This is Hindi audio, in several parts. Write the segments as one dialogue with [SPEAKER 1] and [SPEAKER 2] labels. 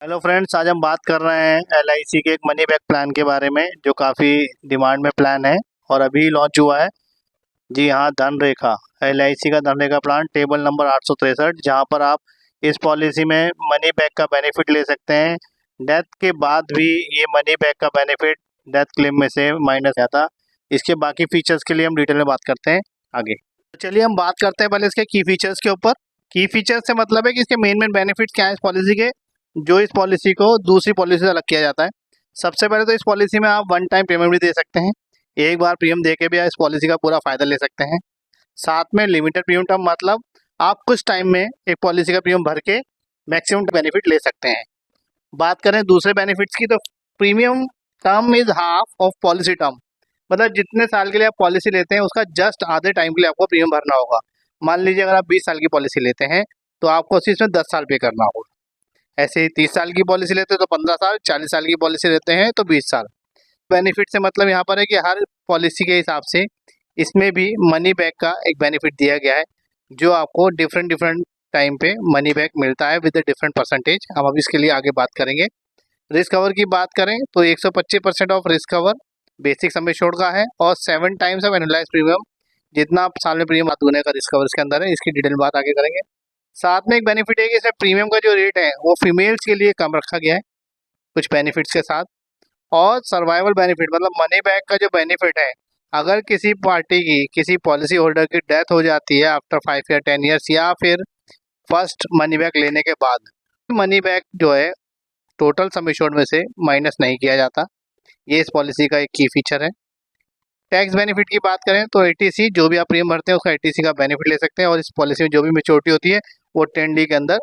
[SPEAKER 1] हेलो फ्रेंड्स, आज हम बात कर रहे हैं एलआईसी के एक मनी बैक प्लान के बारे में जो काफ़ी डिमांड में प्लान है और अभी लॉन्च हुआ है। जी हाँ, धनरेखा एलआईसी का धनरेखा प्लान टेबल नंबर 863, जहाँ पर आप इस पॉलिसी में मनी बैक का बेनिफिट ले सकते हैं। डेथ के बाद भी ये मनी बैक का बेनिफिट डेथ क्लेम में से माइनस जाता। इसके बाकी फीचर्स के लिए हम डिटेल में बात करते हैं आगे। तो चलिए हम बात करते हैं पहले इसके की फीचर्स के ऊपर। की फीचर्स से मतलब है कि इसके मेन मेन बेनिफिट क्या है इस पॉलिसी के, जो इस पॉलिसी को दूसरी पॉलिसी से अलग किया जाता है। सबसे पहले तो इस पॉलिसी में आप वन टाइम पेमेंट भी दे सकते हैं, एक बार प्रीमियम दे के भी आप इस पॉलिसी का पूरा फायदा ले सकते हैं। साथ में लिमिटेड प्रीमियम टर्म, मतलब आप कुछ टाइम में एक पॉलिसी का प्रीमियम भर के मैक्सिमम बेनिफिट ले सकते हैं। बात करें दूसरे बेनिफिट्स की, तो premium term is half of policy term, मतलब जितने साल के लिए आप पॉलिसी लेते हैं उसका जस्ट आधे टाइम के लिए आपको प्रीमियम भरना होगा। मान लीजिए अगर आप 20 साल की पॉलिसी लेते हैं तो आपको उसी में 10 साल पे करना होगा। ऐसे ही 30 साल की पॉलिसी लेते हैं तो 15 साल, 40 साल की पॉलिसी लेते हैं तो 20 साल। बेनिफिट से मतलब यहाँ पर है कि हर पॉलिसी के हिसाब से इसमें भी मनी बैक का एक बेनिफिट दिया गया है, जो आपको डिफरेंट डिफरेंट टाइम पे मनी बैक मिलता है विद अ डिफरेंट परसेंटेज। हम अब इसके लिए आगे बात करेंगे। रिस्क कवर की बात करें तो 125% of risk cover basic sum assured का है और 7 टाइम्स ऑफ एनुअलाइज प्रीमियम, जितना आप साल में प्रीमियम दूने का रिस्क कवर इसके अंदर है। इसकी डिटेल बात आगे करेंगे। साथ में एक बेनिफिट है कि इसमें प्रीमियम का जो रेट है वो फीमेल्स के लिए कम रखा गया है कुछ बेनिफिट्स के साथ। और सर्वाइवल बेनिफिट मतलब मनी बैक का जो बेनिफिट है, अगर किसी पार्टी की, किसी पॉलिसी होल्डर की डेथ हो जाती है आफ्टर 5 या 10 ईयर्स या फिर फर्स्ट मनी बैक लेने के बाद, मनी बैक जो है टोटल सम एश्योर्ड में से माइनस नहीं किया जाता। ये इस पॉलिसी का एक की फीचर है। टैक्स बेनिफिट की बात करें तो एटीसी, जो भी आप प्रीमियम भरते हैं उसका एटीसी का बेनिफिट ले सकते हैं और इस पॉलिसी में जो भी मेच्योरिटी होती है वो 10 डी के अंदर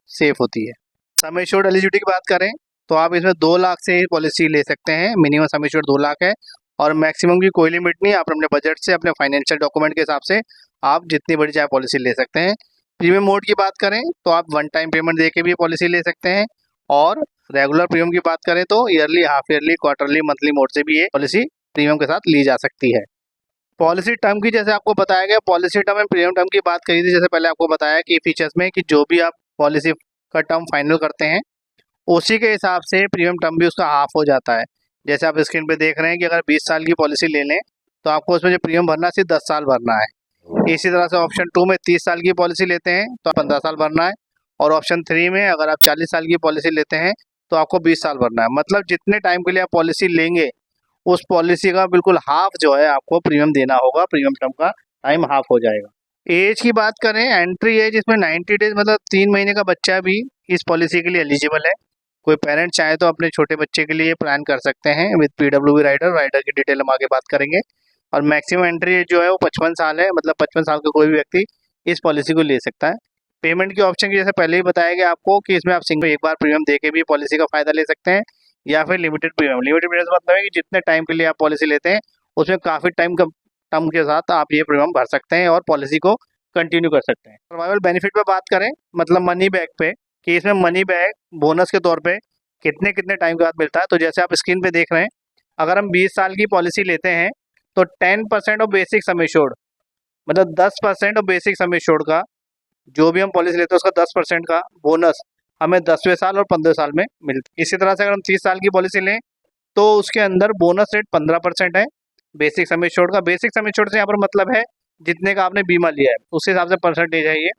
[SPEAKER 1] सेफ होती है। सम एश्योर्ड एलिजिबिलिटी की बात करें तो आप इसमें 2 लाख से पॉलिसी ले सकते हैं। मिनिमम सम एश्योर्ड 2 लाख है और मैक्सिमम की कोई लिमिट नहीं। आप अपने बजट से, अपने फाइनेंशियल डॉक्यूमेंट के हिसाब से आप जितनी बड़ी चाहे पॉलिसी ले सकते हैं। प्रीमियम मोड की बात करें तो आप वन टाइम पेमेंट दे के भी पॉलिसी ले सकते हैं और रेगुलर प्रीमियम की बात करें तो yearly, half yearly, quarterly, monthly mode से भी ये पॉलिसी प्रीमियम के साथ ली जा सकती है। पॉलिसी टर्म की जैसे आपको बताया गया, policy term and premium term की बात करी थी जैसे पहले आपको बताया कि फीचर्स में कि जो भी आप पॉलिसी का टर्म फाइनल करते हैं उसी के हिसाब से प्रीमियम टर्म भी उसका हाफ हो जाता है। जैसे आप स्क्रीन पे देख रहे हैं कि अगर 20 साल की पॉलिसी ले लें तो आपको उसमें जो प्रीमियम भरना है सिर्फ 10 साल भरना है। इसी तरह से ऑप्शन 2 में 30 साल की पॉलिसी लेते हैं तो 15 साल भरना है और ऑप्शन 3 में अगर आप 40 साल की पॉलिसी लेते हैं तो आपको 20 साल भरना है। मतलब जितने टाइम के लिए आप पॉलिसी लेंगे उस पॉलिसी का बिल्कुल हाफ जो है आपको प्रीमियम देना होगा, प्रीमियम टर्म का टाइम हाफ हो जाएगा। एज की बात करें, एंट्री एज इसमें 90 डेज, मतलब 3 महीने का बच्चा भी इस पॉलिसी के लिए एलिजिबल है। कोई पेरेंट चाहे तो अपने छोटे बच्चे के लिए प्लान कर सकते हैं विद पीडब्ल्यूबी राइडर। राइडर की डिटेल हम आगे बात करेंगे। और मैक्सिमम एंट्री एज जो है वो 55 साल है, मतलब 55 साल का कोई भी व्यक्ति इस पॉलिसी को ले सकता है। पेमेंट के ऑप्शन की जैसे पहले ही बताया गया आपको कि इसमें आप सिंगल एक बार प्रीमियम दे के भी पॉलिसी का फायदा ले सकते हैं या फिर लिमिटेड प्रीमियम। लिमिटेड प्रीमियम मतलब है कि जितने टाइम के लिए आप पॉलिसी लेते हैं उसमें काफ़ी टाइम का टर्म के साथ आप ये प्रीमियम भर सकते हैं और पॉलिसी को कंटिन्यू कर सकते हैं। सर्वाइवल बेनिफिट पे बात करें, मतलब मनी बैक पे, कि इसमें मनी बैक बोनस के तौर पे कितने कितने टाइम के बाद मिलता है। तो जैसे आप स्क्रीन पे देख रहे हैं, अगर हम 20 साल की पॉलिसी लेते हैं तो 10% ऑफ बेसिक सम एश्योर्ड, मतलब 10% ऑफ बेसिक सम एश्योर्ड का, जो भी हम पॉलिसी लेते हैं उसका 10% का बोनस हमें 10वें साल और 15वें साल में मिलता है। इसी तरह से अगर हम 30 साल की पॉलिसी लें तो उसके अंदर बोनस रेट 15% है बेसिक सम एश्योर्ड का। बेसिक सम एश्योर्ड से यहाँ पर मतलब है जितने का आपने बीमा लिया है उस हिसाब से परसेंटेज है ये,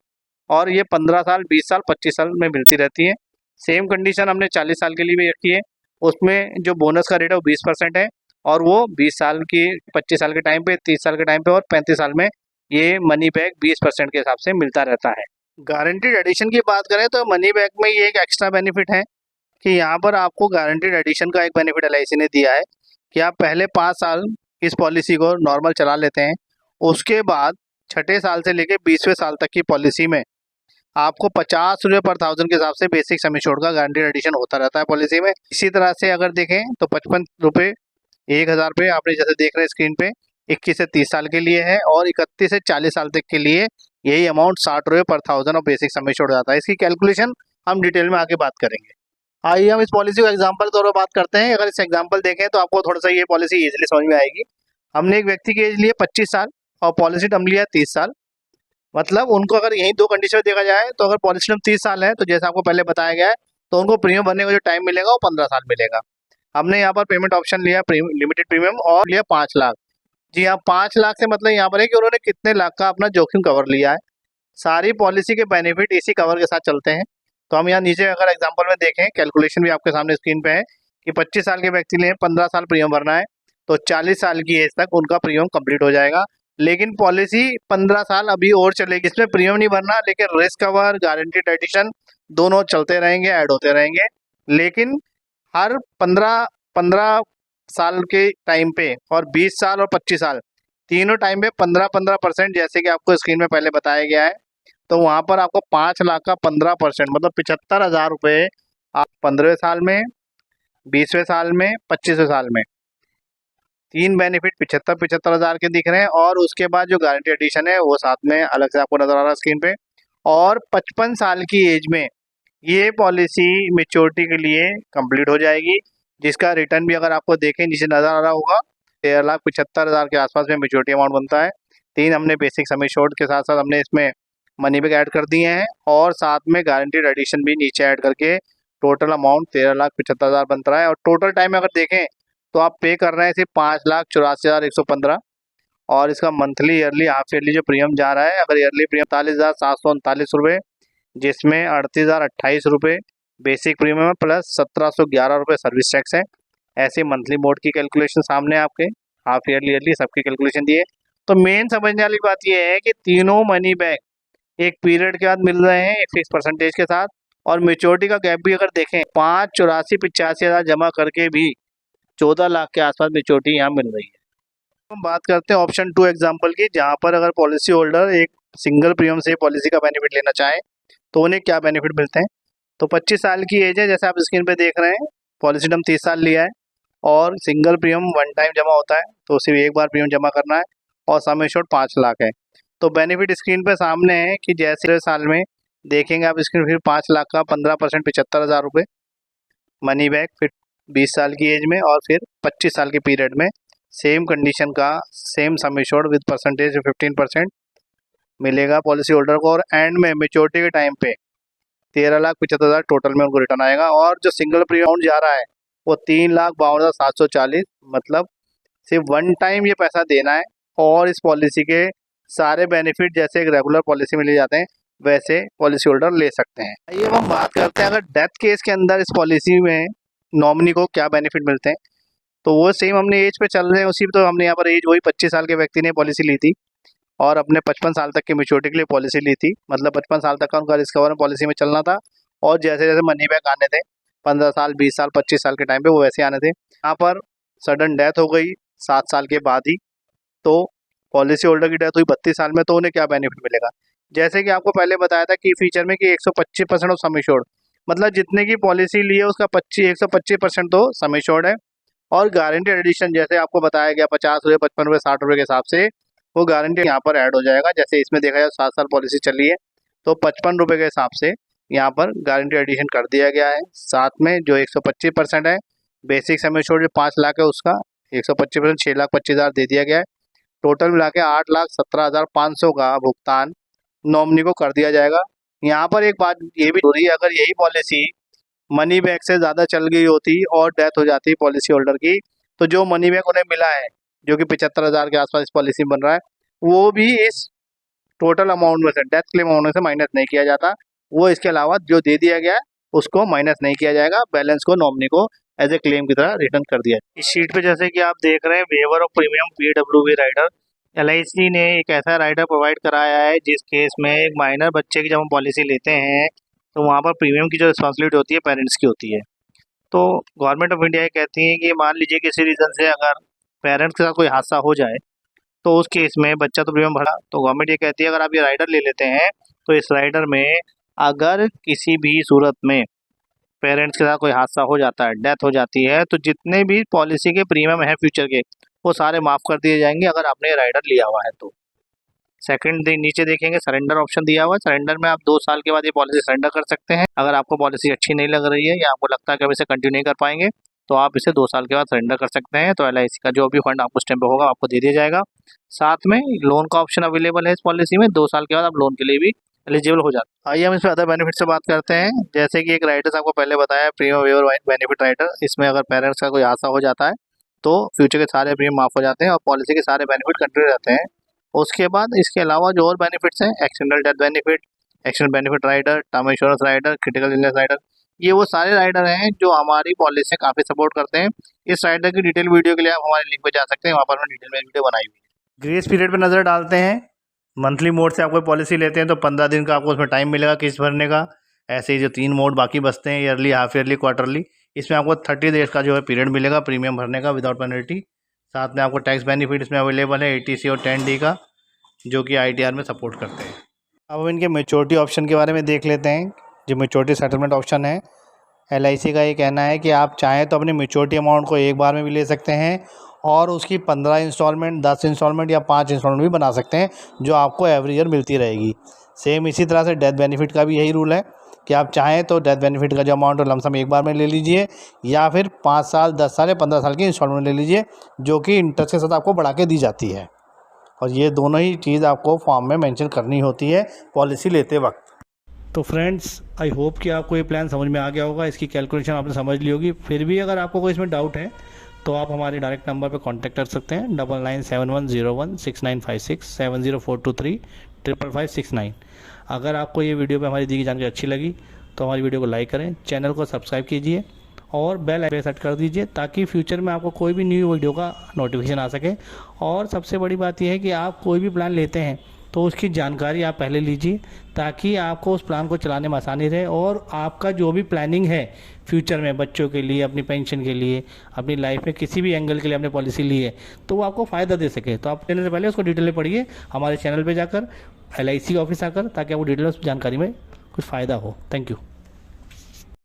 [SPEAKER 1] और ये 15 साल, 20 साल, 25 साल में मिलती रहती है। सेम कंडीशन हमने 40 साल के लिए भी रखी है। उसमें जो बोनस का रेट है वो 20% है और वो 20 साल की, 25 साल के टाइम पे, 30 साल के टाइम पे और 35 साल में ये मनी बैक 20% के हिसाब से मिलता रहता है। गारंटीड एडिशन की बात करें तो मनी बैक में ये एक एक्स्ट्रा बेनिफिट है कि यहाँ पर आपको गारंटीड एडिशन का एक बेनिफिट एलआईसी ने दिया है कि आप पहले 5 साल इस पॉलिसी को नॉर्मल चला लेते हैं, उसके बाद छठे साल से लेके 20वें साल तक की पॉलिसी में आपको 50 रुपये पर थाउजेंड के हिसाब से बेसिक सम एश्योर्ड का गारंटीड एडिशन होता रहता है पॉलिसी में। इसी तरह से अगर देखें तो 55 रुपये, 1000 रुपये आपने जैसे देख रहे हैं स्क्रीन पे, 21 से 30 साल के लिए है और 31 से 40 साल तक के लिए यही अमाउंट 60 रुपये पर थाउजेंड और बेसिक सम एश्योर्ड जाता है। इसकी कैलकुलेशन हम डिटेल में आगे बात करेंगे। आइए हम इस पॉलिसी को एग्जांपल के तौर पर बात करते हैं। अगर इस एग्जांपल देखें तो आपको थोड़ा सा ये पॉलिसी इजीली समझ में आएगी। हमने एक व्यक्ति की एज लिए 25 साल और पॉलिसी टर्म लिया 30 साल। मतलब उनको अगर यही दो कंडीशन देखा जाए तो अगर पॉलिसी टर्म 30 साल है तो जैसा आपको पहले बताया गया है तो उनको प्रीमियम भरने का जो टाइम मिलेगा वो 15 साल मिलेगा। हमने यहाँ पर पेमेंट ऑप्शन लिया लिमिटेड प्रीमियम और लिया 5 लाख। जी हाँ, 5 लाख से मतलब यहाँ पर है कि उन्होंने कितने लाख का अपना जोखिम कवर लिया है। सारी पॉलिसी के बेनिफिट इसी कवर के साथ चलते हैं। तो हम यहाँ नीचे अगर एग्जांपल में देखें, कैलकुलेशन भी आपके सामने स्क्रीन पे है कि 25 साल के व्यक्ति ने 15 साल प्रीमियम भरना है, तो 40 साल की एज तक उनका प्रीमियम कंप्लीट हो जाएगा। लेकिन पॉलिसी 15 साल अभी और चलेगी, इसमें प्रीमियम नहीं भरना, लेकिन रिस्क कवर, गारंटीड एडिशन दोनों चलते रहेंगे, ऐड होते रहेंगे। लेकिन हर 15 साल के टाइम पे और 20 साल और 25 साल तीनों टाइम पे 15-15% जैसे कि आपको स्क्रीन में पहले बताया गया है। तो वहाँ पर आपको 5 लाख का 15% मतलब 75,000 रुपये आप 15वें साल में, 20वें साल में, 25वें साल में तीन बेनिफिट 75,000 के दिख रहे हैं। और उसके बाद जो गारंटी एडिशन है वो साथ में अलग से आपको नजर आ रहा है स्क्रीन पे। और 55 साल की एज में ये पॉलिसी मेच्योरिटी के लिए कंप्लीट हो जाएगी, जिसका रिटर्न भी अगर आपको देखें नीचे नजर आ रहा होगा 13,75,000 के आसपास में मेच्योरिटी अमाउंट बनता है। तीन हमने बेसिक सम एश्योर्ड के साथ साथ हमने इसमें मनी बैक ऐड कर दिए हैं और साथ में गारंटीड एडिशन भी नीचे ऐड करके टोटल अमाउंट 13,75,000 बन रहा है। और टोटल टाइम अगर देखें तो आप पे कर रहे हैं सिर्फ 5,84,115 और इसका मंथली, ईयरली, हाफ ईयरली जो प्रीमियम जा रहा है, अगर ईयरली प्रीमियम 45,739 रुपये, जिसमें 38,028 रुपये बेसिक प्रीमियम है प्लस 1,711 रुपये सर्विस टैक्स है। ऐसे मंथली मोड की कैलकुलेशन सामने आपके, हाफ ईयरली, ईयरली सबकी कैलकुलेशन दिए। तो मेन समझने वाली बात यह है कि तीनों मनी बैक एक पीरियड के बाद मिल रहे हैं एक फिक्स परसेंटेज के साथ। और मेच्योरिटी का गैप भी अगर देखें 5,84,85,000 जमा करके भी 14 लाख के आसपास मेच्योरिटी यहाँ मिल रही है। हम बात करते हैं ऑप्शन 2 एग्जाम्पल की, जहाँ पर अगर पॉलिसी होल्डर एक सिंगल प्रीमियम से पॉलिसी का बेनिफिट लेना चाहे तो उन्हें क्या बेनिफिट मिलते हैं। तो 25 साल की एज है, जैसे आप स्क्रीन पे देख रहे हैं, पॉलिसी टर्म 30 साल लिया है और सिंगल प्रीमियम वन टाइम जमा होता है, तो सिर्फ एक बार प्रीमियम जमा करना है और सम एश्योर्ड 5 लाख है। तो बेनिफिट स्क्रीन पे सामने है कि जैसे साल में देखेंगे आप स्क्रीन, फिर 5 लाख का 15% 75,000 रुपये मनी बैक, फिर 20 साल की एज में और फिर 25 साल के पीरियड में सेम कंडीशन का same sum assured with percentage 15% मिलेगा पॉलिसी होल्डर को। और एंड में मेच्योरिटी के टाइम पे 13,75,000 टोटल में उनको रिटर्न आएगा। और जो सिंगल प्रीमियम जा रहा है वो 3,52,740, मतलब सिर्फ वन टाइम ये पैसा देना है और इस पॉलिसी के सारे बेनिफिट जैसे एक रेगुलर पॉलिसी में ले जाते हैं वैसे पॉलिसी होल्डर ले सकते हैं। आइए हम बात करते हैं अगर डेथ केस के अंदर इस पॉलिसी में नॉमिनी को क्या बेनिफिट मिलते हैं। तो वो सेम हमने एज पे चल रहे हैं उसी, तो हमने यहाँ पर एज वही 25 साल के व्यक्ति ने पॉलिसी ली थी और अपने 55 साल तक की मेच्योरिटी के लिए पॉलिसी ली थी, मतलब 55 साल तक का उनका रिस्क कवर पॉलिसी में चलना था। और जैसे जैसे मनी बैक आने थे 15 साल, 20 साल, 25 साल के टाइम पे वो वैसे आने थे। यहाँ पर सडन डेथ हो गई 7 साल के बाद ही, तो पॉलिसी होल्डर की डेथ हुई 32 साल में, तो उन्हें क्या बेनिफिट मिलेगा। जैसे कि आपको पहले बताया था की फीचर में कि 125% ऑफ सम एश्योर्ड, मतलब जितने की पॉलिसी ली है उसका 125% तो सम एश्योर्ड है। और गारंटी एडिशन जैसे आपको बताया गया 50 रुपये, 55 रुपये, 60 रुपये के हिसाब से वो गारंटी यहाँ पर ऐड हो जाएगा। जैसे इसमें देखा जाए 7 साल पॉलिसी चली है तो 55 रुपये के हिसाब से यहाँ पर गारंटी एडिशन कर दिया गया है। साथ में जो 125% है बेसिक सम एश्योर्ड जो 5 लाख है उसका 125% 6,25,000 दे दिया गया है। टोटल मिला के 8,17,500 का भुगतान नॉमिनी को कर दिया जाएगा। यहाँ पर एक बात ये भी जरूरी है, अगर यही पॉलिसी मनी बैक से ज़्यादा चल गई होती और डेथ हो जाती पॉलिसी होल्डर की, तो जो मनी बैक उन्हें मिला है जो कि 75,000 के आसपास इस पॉलिसी में बन रहा है, वो भी इस टोटल अमाउंट में से, डेथ क्लेम अमाउंट में से माइनस नहीं किया जाता। वो इसके अलावा जो दे दिया गया है उसको माइनस नहीं किया जाएगा, बैलेंस को नॉमिनी को एज ए क्लेम की तरह रिटर्न कर दिया। इस शीट पे जैसे कि आप देख रहे हैं waiver of premium PWB rider, LIC ने एक ऐसा राइडर प्रोवाइड कराया है जिस केस में एक माइनर बच्चे की जब हम पॉलिसी लेते हैं तो वहाँ पर प्रीमियम की जो रिस्पॉन्सिबिलिटी होती है पेरेंट्स की होती है। तो गवर्नमेंट ऑफ इंडिया ये कहती है कि मान लीजिए किसी रीज़न से अगर पेरेंट्स के साथ कोई हादसा हो जाए तो उस केस में बच्चा तो प्रीमियम भरा, तो गवर्नमेंट ये कहती है अगर आप ये राइडर ले लेते हैं तो इस राइडर में अगर किसी भी सूरत में पेरेंट्स के साथ कोई हादसा हो जाता है, डेथ हो जाती है, तो जितने भी पॉलिसी के प्रीमियम हैं फ्यूचर के वो सारे माफ़ कर दिए जाएंगे अगर आपने ये राइडर लिया हुआ है तो। सेकंड नीचे देखेंगे सरेंडर ऑप्शन दिया हुआ है। सरेंडर में आप 2 साल के बाद ये पॉलिसी सरेंडर कर सकते हैं। अगर आपको पॉलिसी अच्छी नहीं लग रही है या आपको लगता है कि अब इसे कंटिन्यू नहीं कर पाएंगे तो आप इसे 2 साल के बाद सरेंडर कर सकते हैं। तो LIC का जो भी फंड आपको उस टाइम पे होगा आपको दे दिया जाएगा। साथ में लोन का ऑप्शन अवेलेबल है इस पॉलिसी में, 2 साल के बाद आप लोन के लिए भी एलिजिबल हो जाता है। आइए हम इस पर अदर बेनिफिट से बात करते हैं। जैसे कि एक राइडर आपको पहले बताया, प्रीमियम वेवर बेनिफिट राइडर, इसमें अगर पेरेंट्स का कोई हादसा हो जाता है तो फ्यूचर के सारे प्रीमियम माफ हो जाते हैं और पॉलिसी के सारे बेनिफिट कंटिन्यू रहते हैं। उसके बाद इसके अलावा जो और बेनिफिट्स हैं, accidental death benefit, accident benefit rider, term insurance rider, critical illness rider, ये वो सारे राइडर हैं जो हमारी पॉलिसी से काफ़ी सपोर्ट करते हैं। इस राइडर की डिटेल वीडियो के लिए आप हमारे लिंक पे जा सकते हैं, वहाँ पर हमने डिटेल में वीडियो बनाई हुई है। ग्रेस पीरियड पे नज़र डालते हैं। मंथली मोड से आप कोई पॉलिसी लेते हैं तो 15 दिन का आपको उसमें टाइम मिलेगा किस्त भरने का। ऐसे ही जो 3 मोड बाकी बचते हैं, ईयरली, हाफ ईयरली, क्वार्टरली, इसमें आपको 30 डेज का जो है पीरियड मिलेगा प्रीमियम भरने का विदाउट पेनल्टी। साथ में आपको टैक्स बेनिफिट इसमें अवेलेबल है 80C और 10D का, जो कि ITR में सपोर्ट करते हैं। अब हम इनके मैच्योरिटी ऑप्शन के बारे में देख लेते हैं। जो मैच्योरिटी सेटलमेंट ऑप्शन है, LIC का ये कहना है कि आप चाहें तो अपनी मैच्योरिटी अमाउंट को एक बार में भी ले सकते हैं और उसकी 15 इंस्टॉलमेंट, 10 इंस्टॉलमेंट या 5 इंस्टॉलमेंट भी बना सकते हैं, जो आपको एवरी ईयर मिलती रहेगी। सेम इसी तरह से डेथ बेनिफिट का भी यही रूल है कि आप चाहें तो डेथ बेनिफिट का जो अमाउंट है लमसम एक बार में ले लीजिए, या फिर 5 साल, 10 साल या 15 साल की इंस्टॉलमेंट ले लीजिए, जो कि इंटरेस्ट के साथ आपको बढ़ा के दी जाती है। और ये दोनों ही चीज़ आपको फॉर्म में मेंशन करनी होती है पॉलिसी लेते वक्त। तो फ्रेंड्स, आई होप कि आपको ये प्लान समझ में आ गया होगा, इसकी कैलकुलेशन आपने समझ ली होगी। फिर भी अगर आपको कोई इसमें डाउट है तो आप हमारे डायरेक्ट नंबर पे कांटेक्ट कर सकते हैं, 9971016956 7042235569। अगर आपको ये वीडियो पे हमारी दी गई जानकारी अच्छी लगी तो हमारी वीडियो को लाइक करें, चैनल को सब्सक्राइब कीजिए और बेल आइकन सेट कर दीजिए, ताकि फ्यूचर में आपको कोई भी न्यू वीडियो का नोटिफिकेशन आ सके। और सबसे बड़ी बात यह है कि आप कोई भी प्लान लेते हैं तो उसकी जानकारी आप पहले लीजिए, ताकि आपको उस प्लान को चलाने में आसानी रहे और आपका जो भी प्लानिंग है फ्यूचर में, बच्चों के लिए, अपनी पेंशन के लिए, अपनी लाइफ में किसी भी एंगल के लिए आपने पॉलिसी ली है, तो वो आपको फ़ायदा दे सके। तो आप लेने से पहले उसको डिटेल में पढ़िए हमारे चैनल पर जाकर, LIC ऑफिस आकर, ताकि आपको डिटेल जानकारी में कुछ फ़ायदा हो। Thank you.